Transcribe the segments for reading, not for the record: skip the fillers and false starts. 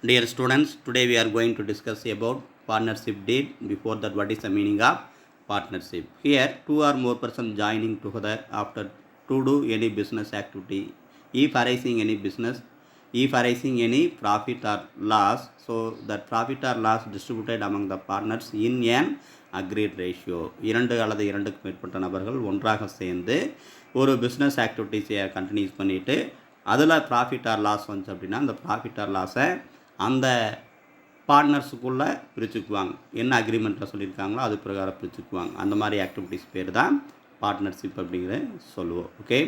Dear students, today we are going to discuss about partnership deed. Before that, what is the meaning of partnership? Here, two or more persons joining together after to do any business activity. If arising any business, if arising any profit or loss, so that profit or loss distributed among the partners in an agreed ratio. இரண்டு அல்லது இரண்டுக்கு மேற்பட்ட நபர்கள் ஒன்றாக சேர்ந்து ஒரு business ஆக்டிவிட்டிஸை continuous பண்ணிவிட்டு அதில் ப்ராஃபிட் ஆர் லாஸ் வந்துச்சு அப்படின்னா அந்த ப்ராஃபிட் ஆர் லாஸை அந்த பார்ட்னர்ஸுக்குள்ளே பிரிச்சுக்குவாங்க. என்ன அக்ரிமெண்ட்டில் சொல்லியிருக்காங்களோ அது பிரகாரம் பிரிச்சுக்குவாங்க. அந்த மாதிரி ஆக்டிவிட்டிஸ் பேர் தான் பார்ட்னர்ஷிப் அப்படிங்கிற சொல்லுவோம். Okay,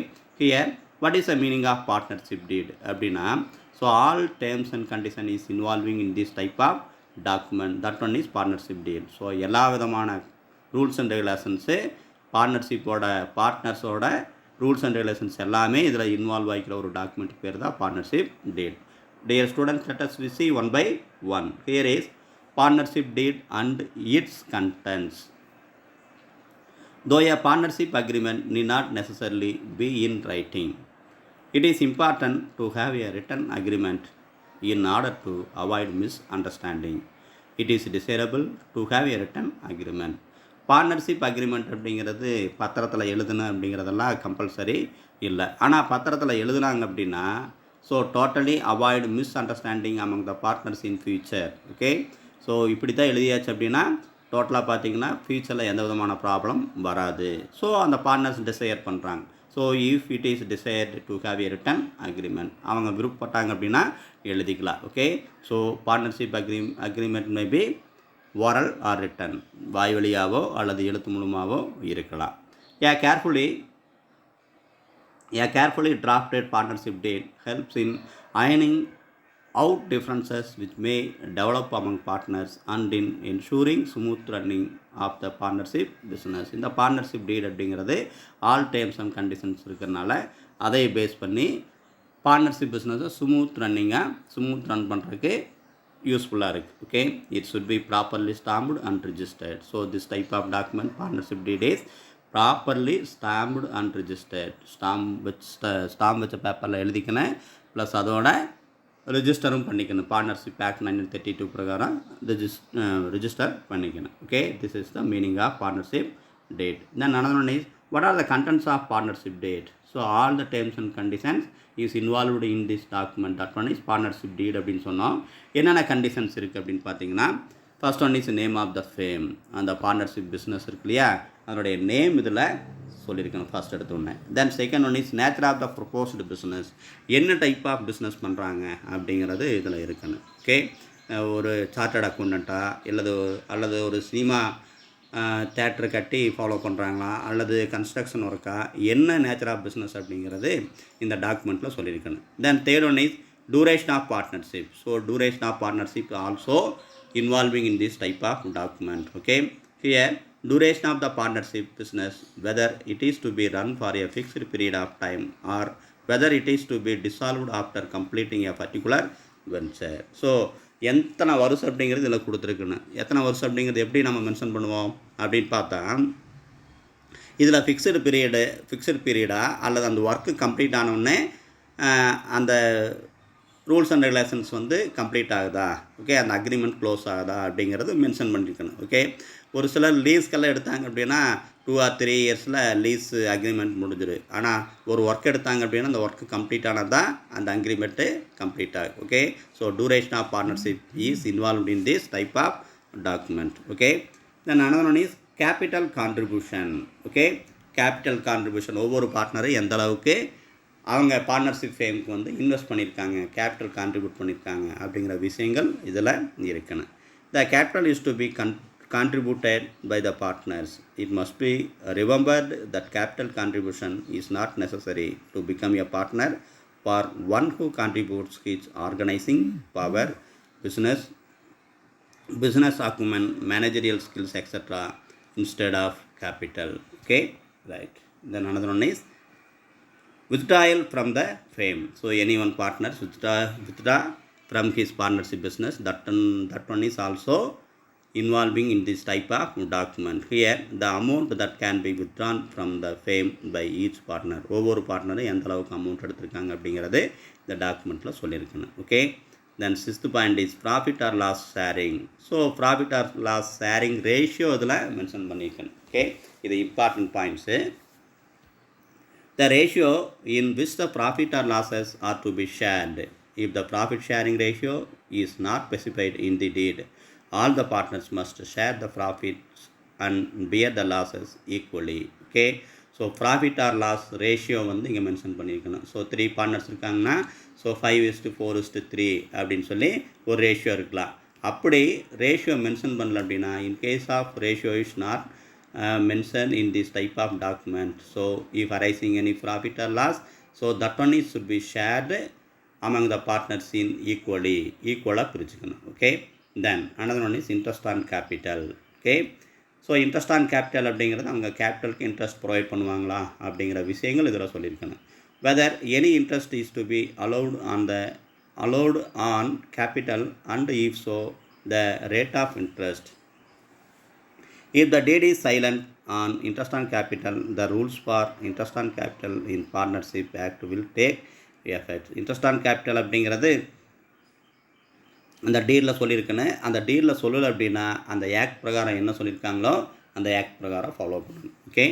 here what is the meaning of partnership deed அப்படின்னா, so all terms and condition is involving in this type of document, that one is partnership deed. So எல்லா விதமான ரூல்ஸ் அண்ட் ரெகுலேஷன்ஸு பார்ட்னர்ஸோட rules and regulations எல்லாமே இதில் involve ஆகிக்கிற ஒரு document பேர் தான் partnership deed. Dear students, let us see one by one. Here is partnership deed and its contents. Though a partnership agreement need not necessarily be in writing, it is important to have a written agreement in order to avoid misunderstanding. It is desirable to have a written agreement. Partnership agreement அப்படிங்கிறது பத்திரத்தில் எழுதணும் அப்படிங்கிறதெல்லாம் compulsory இல்லை. ஆனால் பத்திரத்தில் எழுதுனாங்க அப்படின்னா so totally avoid miss understanding among the partners in future. Okay, so இப்படி தான் எழுதியாச்சு அப்படின்னா டோட்டலாக பார்த்தீங்கன்னா ஃபியூச்சரில் எந்த விதமான ப்ராப்ளம் வராது. ஸோ அந்த பார்ட்னர்ஸ் டிசையர் பண்ணுறாங்க. So if it is desired to have a written agreement, அவங்க விருப்பப்பட்டாங்க அப்படின்னா எழுதிக்கலாம். Okay, so partnership agreement may be oral or written, வாய் வழியாவோ அல்லது எழுத்து மூலமாகவோ இருக்கலாம். A carefully drafted partnership deed helps in ironing out differences which may develop among partners and in ensuring smooth running of the partnership business. இந்த partnership டீட் அப்படிங்கிறது all terms and conditions இருக்கிறனால அதை பேஸ் பண்ணி பார்ட்னர்ஷிப் பிஸ்னஸை smooth run பண்ணுறதுக்கு யூஸ்ஃபுல்லாக இருக்குது. Okay, it should be properly stamped and registered. So this type of document, partnership deed, is properly stamped and registered. Stamp வச்ச பேப்பரில் எழுதிக்கணும், ப்ளஸ் அதோட ரிஜிஸ்டரும் பண்ணிக்கணும். பார்ட்னர்ஷிப் ஆக்ட் 1932 பிரகாரம் ரிஜிஸ்டர் பண்ணிக்கணும். Okay, this is the meaning of partnership deed. Then another one is, what are the contents of partnership date? So all the terms and conditions is involved in this document. That one is partnership deed அப்படின்னு சொன்னோம். என்னென்ன conditions இருக்குது அப்படின்னு பார்த்தீங்கன்னா, first one is name of the firm. அந்த partnership business இருக்கு இல்லையா, அதனுடைய நேம் இதில் சொல்லியிருக்கணும் ஃபர்ஸ்ட் எடுத்தோடனே. Then second one is nature of the proposed business, என்ன டைப் ஆஃப் பிஸ்னஸ் பண்ணுறாங்க அப்படிங்கிறது இதில் இருக்கணும். ஓகே, ஒரு சார்ட்டர்ட் அக்கௌண்டண்ட்டாக அல்லது ஒரு சினிமா தேட்டர் கட்டி ஃபாலோ பண்ணுறாங்களா அல்லது கன்ஸ்ட்ரக்ஷன் ஒர்க்கா, என்ன நேச்சர் ஆஃப் பிஸ்னஸ் அப்படிங்கிறது இந்த டாக்குமெண்ட்டில் சொல்லியிருக்கணும். Then third one is duration of partnership. So duration of partnership also involving in this type of document. Okay, here duration of the partnership business, whether it is to be run for a fixed period of time or whether it is to be dissolved after completing a particular venture. So எத்தனை வருஷம் அப்படிங்கிறது இதில் கொடுத்துருக்குன்னு, எத்தனை வருஷம் அப்படிங்கிறது எப்படி நம்ம mention பண்ணுவோம் அப்படின்னு பார்த்தா, இதில் ஃபிக்ஸ்டு பீரியடா அல்லது அந்த ஒர்க்கு கம்ப்ளீட் ஆனவுடனே அந்த ரூல்ஸ் அண்ட் ரெகுலேஷன்ஸ் கம்ப்ளீட் ஆகுதா, ஓகே, அந்த அக்ரிமெண்ட் க்ளோஸ் ஆகுதா அப்படிங்கிறது மென்ஷன் பண்ணியிருக்கணும். ஓகே, ஒரு சிலர் லீஸ்க்கெல்லாம் எடுத்தாங்க அப்படின்னா 2 or 3 இயர்ஸில் லீஸ் அக்ரிமெண்ட் முடிஞ்சிடும். ஆனால் ஒரு ஒர்க் எடுத்தாங்க அப்படின்னா அந்த ஒர்க்கு கம்ப்ளீட் ஆனால் தான் அந்த அக்ரிமெண்ட்டு கம்ப்ளீட் ஆகும். Okay, so duration of partnership is involved in this type of document. Okay, then another one is capital contribution. Okay, capital contribution, ஒவ்வொரு பார்ட்னரும் எந்த அளவுக்கு அவங்க பார்ட்னர்ஷிப் ஃபேமுக்கு இன்வெஸ்ட் பண்ணியிருக்காங்க, கேபிட்டல் கான்ட்ரிபியூட் பண்ணியிருக்காங்க அப்படிங்கிற விஷயங்கள் இதில் இருக்கணும். The capital is to be contributed by the partners. It must be remembered that capital contribution is not necessary to become a partner for one who contributes his organizing power, business acumen, managerial skills, etc. instead of capital. Okay, right. Then another one is withdrawal from the fame. So any one partner withdraw from his partnership business. That one is also involving in this type of document. Here the amount that can be withdrawn from the fame by each partner, ஒவ்வொரு பார்ட்னரும் எந்த அளவுக்கு amount எடுத்திருக்காங்க அப்படிங்கிறது இந்த டாக்குமெண்ட்டில் சொல்லியிருக்கணும். Okay, Then sixth point is profit or loss sharing. So profit or loss sharing ratio இதில் மென்ஷன் பண்ணியிருக்கேன். ஓகே, இது important points. The ratio in which the profit or losses are to be shared. If the profit sharing ratio is not specified in the deed, all the partners must share the profits and bear the losses equally. Okay, so profit or loss ratio வந்து இங்கே mention பண்ணியிருக்கணும். So 3 partners இருக்காங்கன்னா so 5:4:3 அப்படின்னு சொல்லி ஒரு ratio இருக்கலாம். அப்படி ratio mention பண்ணல அப்படின்னா, in case of ratio is not mentioned in this type of document, so if arising any profit or loss, so that one is should be shared among the partners in equally பிரிச்சுக்கணும். Okay, then another one is interest on capital. Okay, so interest on capital அப்படிங்கிறது அவங்க கேபிட்டலுக்கு interest provide பண்ணுவாங்களா அப்படிங்கிற விஷயங்கள் இதில் சொல்லியிருக்கணும். Whether any interest is to be allowed on capital and if so the rate of interest. If the deed is silent on interest on capital, the rules for interest on capital in partnership act will take effect. Interest on capital அப்படிங்கிறது அந்த டீலில் சொல்லியிருக்கேன்னு, அந்த டீலில் சொல்லலை அப்படின்னா அந்த act பிரகாரம் என்ன சொல்லியிருக்காங்களோ அந்த act பிரகாரம் ஃபாலோ பண்ணணும். Okay,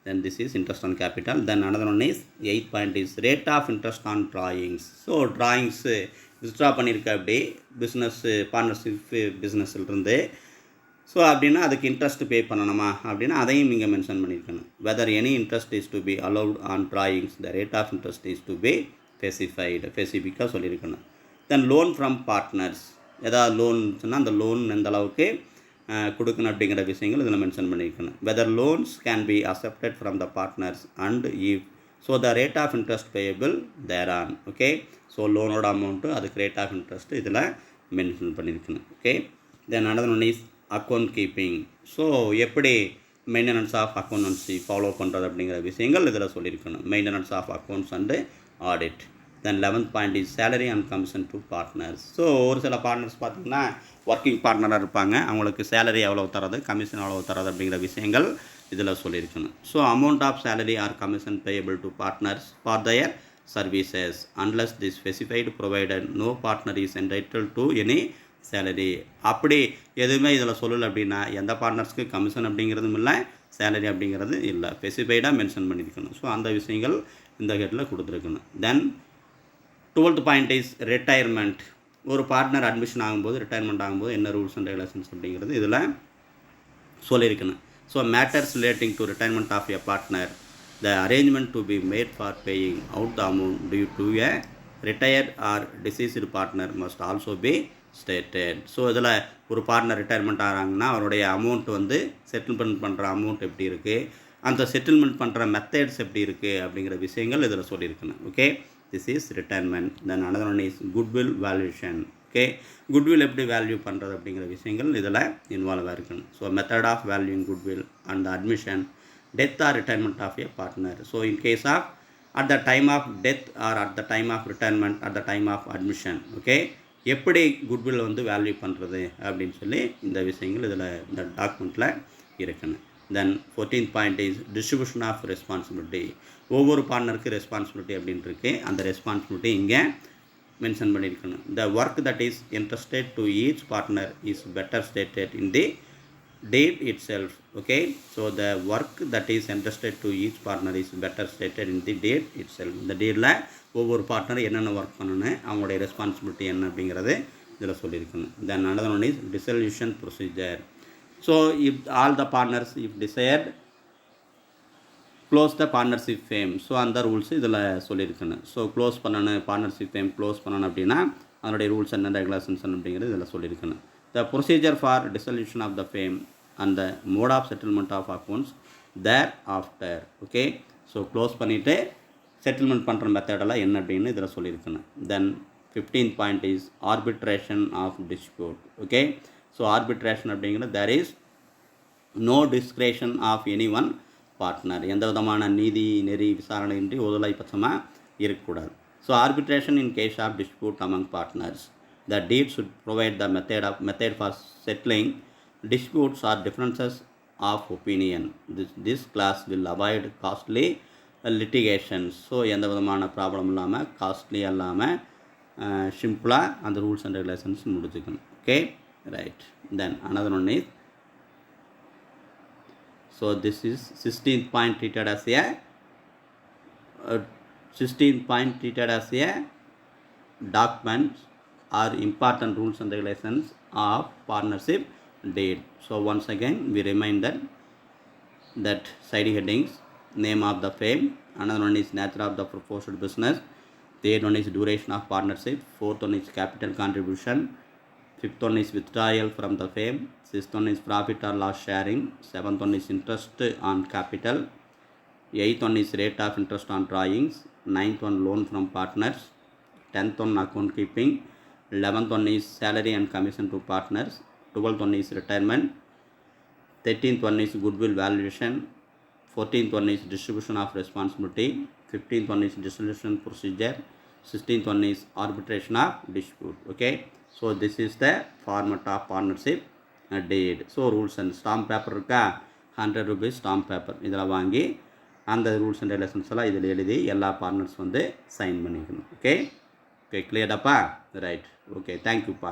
then this is interest on capital. Then another one is 8th point is rate of interest on drawings. So drawings withdraw பண்ணியிருக்க அப்படி பார்ட்னர்ஷிப் பிஸ்னஸ்லேருந்து ஸோ அப்படின்னா அதுக்கு இன்ட்ரெஸ்ட் பே பண்ணணுமா அப்படின்னா அதையும் இங்கே மென்ஷன் பண்ணியிருக்கணும். Whether any interest is to be allowed on drawings, the rate of interest is to be ஸ்பெசிஃபிக்காக சொல்லியிருக்கணும். தென் லோன் ஃப்ரம் பார்ட்னர்ஸ், ஏதாவது லோன் சொன்னால் அந்த லோன் எந்த அளவுக்கு கொடுக்கணும் அப்படிங்கிற விஷயங்கள் இதில் மென்ஷன் பண்ணியிருக்கணும். Whether loans can be accepted from the partners and if so the rate of interest payable thereon. Okay, so லோனோட அமௌண்ட்டு அதுக்கு ரேட் ஆஃப் இன்ட்ரெஸ்ட்டு இதில் மென்ஷன் பண்ணியிருக்கணும். Okay, then another one is account keeping. So எப்படி maintenance of accountancy follow பண்ணுறது அப்படிங்கிற விஷயங்கள் இதில் சொல்லியிருக்கணும். Maintenance of accounts and audit. Then 11th point is salary and commission to partners. So ஒரு சில பார்ட்னர்ஸ் பார்த்திங்கன்னா ஒர்க்கிங் பார்ட்னராக இருப்பாங்க, அவங்களுக்கு சேலரி எவ்வளோ தரது, கமிஷன் எவ்வளோ தரது அப்படிங்கிற விஷயங்கள் இதில் சொல்லியிருக்கணும். So amount of salary or commission payable to partners for their services unless the specified provided no partner is entitled to any salary. அப்படி எதுவுமே இதில் சொல்லலை அப்படின்னா எந்த பார்ட்னர்ஸ்க்கு கமிஷன் அப்படிங்கிறதும் இல்லை, சேலரி அப்படிங்கிறது இல்லை, ஸ்பெசிஃபைடாக மென்ஷன் பண்ணியிருக்கணும். ஸோ அந்த விஷயங்கள் இந்த ஹெட்டில் கொடுத்துருக்கணும். Then 12th point is retirement. ஒரு பார்ட்னர் அட்மிஷன் ஆகும்போது ரிட்டையர்மெண்ட் ஆகும்போது என்ன ரூல்ஸ் அண்ட் ரெகுலேஷன்ஸ் அப்படிங்கிறது இதில் சொல்லியிருக்கணும். So matters relating to retirement of a partner, the arrangement to be made for paying out the amount due to a retired or deceased partner must also be stated. So இதில் ஒரு partner retirement ஆகிறாங்கன்னா அவருடைய amount வந்து settlement பண்ணுற amount எப்படி இருக்குது, அந்த settlement பண்ணுற methods எப்படி இருக்குது அப்படிங்கிற விஷயங்கள் இதில் சொல்லியிருக்கணும். Okay, this is retirement. Then another one is goodwill valuation. Okay, goodwill எப்படி வேல்யூ பண்ணுறது அப்படிங்கிற விஷயங்கள் இதில் இன்வால்வ் ஆகிருக்கணும். So method of valuing goodwill and admission, death or retirement of a partner. So in case of at the time of death or at the time of retirement, at the time of admission. ஓகே, எப்படி goodwill வந்து value பண்ணுறது அப்படின்னு சொல்லி இந்த விஷயங்கள் இதில் இந்த டாக்குமெண்ட்டில் இருக்கணும். Then 14th point is distribution of responsibility. ஒவ்வொரு பார்ட்னருக்கு ரெஸ்பான்சிபிலிட்டி அப்படின்னு இருக்குது, அந்த ரெஸ்பான்சிபிலிட்டி இங்கே மென்ஷன் பண்ணியிருக்கணும். The work that is interested to each partner is better stated in the deed itself. Okay, so the work that is entrusted to each partner is better stated in the deed itself. இந்த டீடில் ஒவ்வொரு partner என்னென்ன work பண்ணணும், அவங்களுடைய responsibility என்ன அப்படிங்கிறது இதில் சொல்லியிருக்கணும். தென் another one is dissolution procedure. So if all the partners if desired close the partnership fame. So அந்த ரூல்ஸ் இதில் சொல்லியிருக்கணும். ஸோ க்ளோஸ் பண்ணணும், பார்ட்னர்ஷிப் ஃபேம் க்ளோஸ் பண்ணணும் அப்படின்னா அதனுடைய ரூல்ஸ் என்ன, ரெகுலேஷன்ஸ் அப்படிங்கிறது இதில் சொல்லியிருக்கணும். The procedure for dissolution of the firm and the mode of settlement of accounts thereafter. Okay, so close பண்ணிவிட்டு செட்டில்மெண்ட் பண்ணுற மெத்தடெல்லாம் என்ன அப்படின்னு இதில் சொல்லியிருக்கணும். Then 15th point is arbitration of dispute. Okay, so arbitration அப்படிங்கிறது there is no discretion of any one partner. எந்த விதமான நீதி நெறி விசாரணையின்றி ஒருதலை பட்சமாக இருக்கக்கூடாது. So arbitration in case of dispute among partners. The deed should provide the method for settling disputes or differences of opinion. This class will avoid costly litigations. So எந்த விதமான ப்ராப்ளம் இல்லாமல் காஸ்ட்லி இல்லாமல் சிம்பிளாக அந்த ரூல்ஸ் அண்ட் ரெகுலேஷன்ஸ் முடிச்சுக்கணும். Okay, right. Then another one is, so this is 16th point treated as a 16th point treated as a documents or important rules and regulations of partnership deed. So once again we remind that side headings: name of the firm, another one is nature of the proposed business, third one is duration of partnership, fourth one is capital contribution, fifth one is withdrawal from the firm, sixth one is profit or loss sharing, seventh one is interest on capital, eighth one is rate of interest on drawings, ninth one loan from partners, 10th one account keeping, 11th one is salary and commission to partners, 12th one is retirement, 13th one is goodwill valuation, 14th one is distribution of responsibility, 15th one is dissolution procedure, 16th one is arbitration of dispute. Okay, so this is the format of partnership deed. So rules and stamp paper இருக்கா, 100 rupees stamp paper இதில் வாங்கி அந்த rules and regulations எல்லாம் இதில் எழுதி எல்லா partners வந்து sign பண்ணிக்கணும். ஓகே, ஓகே, கிளியர்டாப்பா? ரைட், ஓகே, தேங்க்யூப்பா.